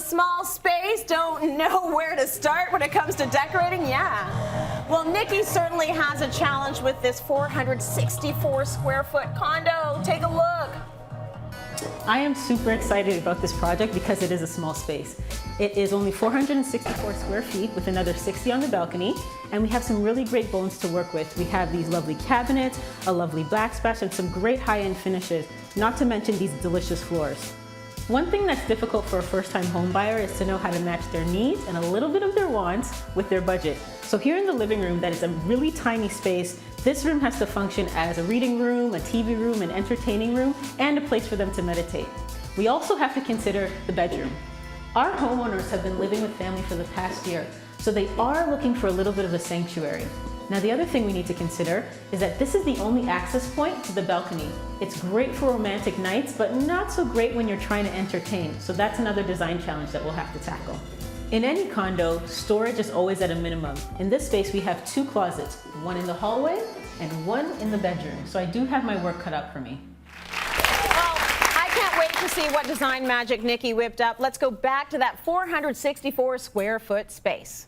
small space, don't know where to start when it comes to decorating? Yeah. Well, Nikki certainly has a challenge with this 464 square foot condo. Take a look. I am super excited about this project because it is a small space. It is only 464 square feet with another 60 on the balcony, and we have some really great bones to work with. We have these lovely cabinets, a lovely backsplash, and some great high-end finishes, not to mention these delicious floors. One thing that's difficult for a first-time home buyer is to know how to match their needs and a little bit of their wants with their budget. So here in the living room, that is a really tiny space. This room has to function as a reading room, a TV room, an entertaining room, and a place for them to meditate. We also have to consider the bedroom. Our homeowners have been living with family for the past year, so they are looking for a little bit of a sanctuary. Now, the other thing we need to consider is that this is the only access point to the balcony. It's great for romantic nights, but not so great when you're trying to entertain. So that's another design challenge that we'll have to tackle. In any condo, storage is always at a minimum. In this space, we have 2 closets, one in the hallway and one in the bedroom. So I do have my work cut out for me. Well, I can't wait to see what design magic Nikki whipped up. Let's go back to that 464 square foot space.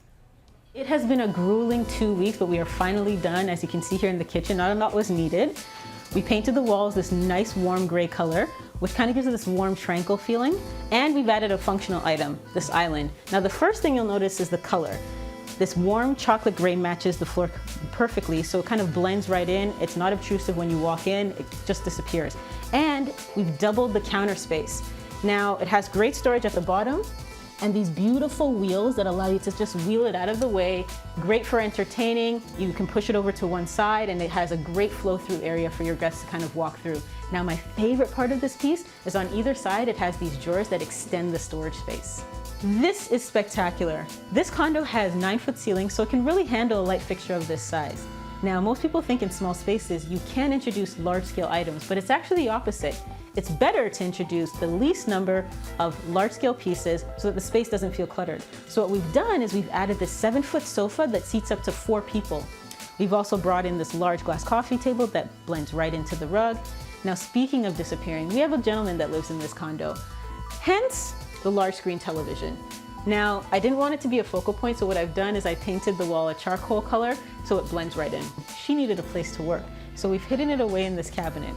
It has been a grueling 2 weeks, but we are finally done. As you can see here in the kitchen, not a lot was needed. We painted the walls this nice warm gray color, which kind of gives it this warm, tranquil feeling. And we've added a functional item, this island. Now, the first thing you'll notice is the color. This warm chocolate gray matches the floor perfectly, so it kind of blends right in. It's not obtrusive when you walk in, it just disappears. And we've doubled the counter space. Now, it has great storage at the bottom, and these beautiful wheels that allow you to just wheel it out of the way. Great for entertaining. You can push it over to one side, and it has a great flow-through area for your guests to kind of walk through. Now, my favorite part of this piece is on either side, it has these drawers that extend the storage space. This is spectacular. This condo has 9-foot ceilings, so it can really handle a light fixture of this size. Now, most people think in small spaces, you can introduce large-scale items, but it's actually the opposite. It's better to introduce the least number of large-scale pieces so that the space doesn't feel cluttered. So what we've done is we've added this 7-foot sofa that seats up to 4 people. We've also brought in this large glass coffee table that blends right into the rug. Now, speaking of disappearing, we have a gentleman that lives in this condo, hence the large screen television. Now, I didn't want it to be a focal point, so what I've done is I painted the wall a charcoal color so it blends right in. She needed a place to work, so we've hidden it away in this cabinet.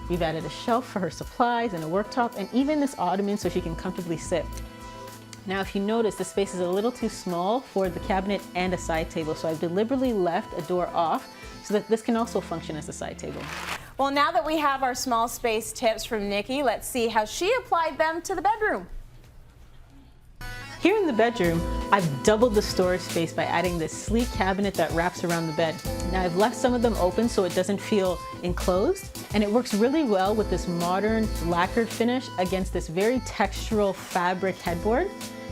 We've added a shelf for her supplies and a worktop, and even this ottoman so she can comfortably sit. Now, if you notice, the space is a little too small for the cabinet and a side table, so I've deliberately left a door off so that this can also function as a side table. Well, now that we have our small space tips from Nikki, let's see how she applied them to the bedroom. Here in the bedroom, I've doubled the storage space by adding this sleek cabinet that wraps around the bed. Now, I've left some of them open so it doesn't feel enclosed, and it works really well with this modern lacquered finish against this very textural fabric headboard.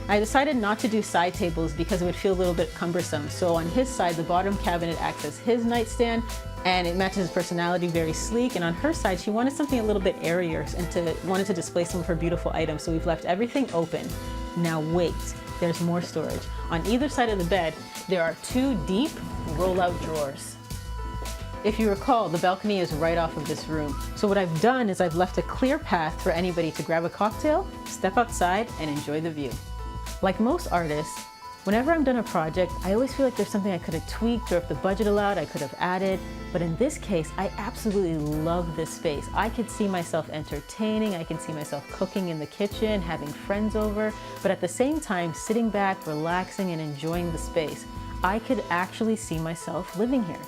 I decided not to do side tables because it would feel a little bit cumbersome. So on his side, the bottom cabinet acts as his nightstand, and it matches his personality, very sleek. And on her side, she wanted something a little bit airier and wanted to display some of her beautiful items. So we've left everything open. Now wait, there's more storage. On either side of the bed, there are 2 deep roll-out drawers. If you recall, the balcony is right off of this room. So what I've done is I've left a clear path for anybody to grab a cocktail, step outside, and enjoy the view. Like most artists, whenever I'm done a project, I always feel like there's something I could have tweaked, or if the budget allowed, I could have added. But in this case, I absolutely love this space. I could see myself entertaining, I can see myself cooking in the kitchen, having friends over, but at the same time, sitting back, relaxing, and enjoying the space. I could actually see myself living here.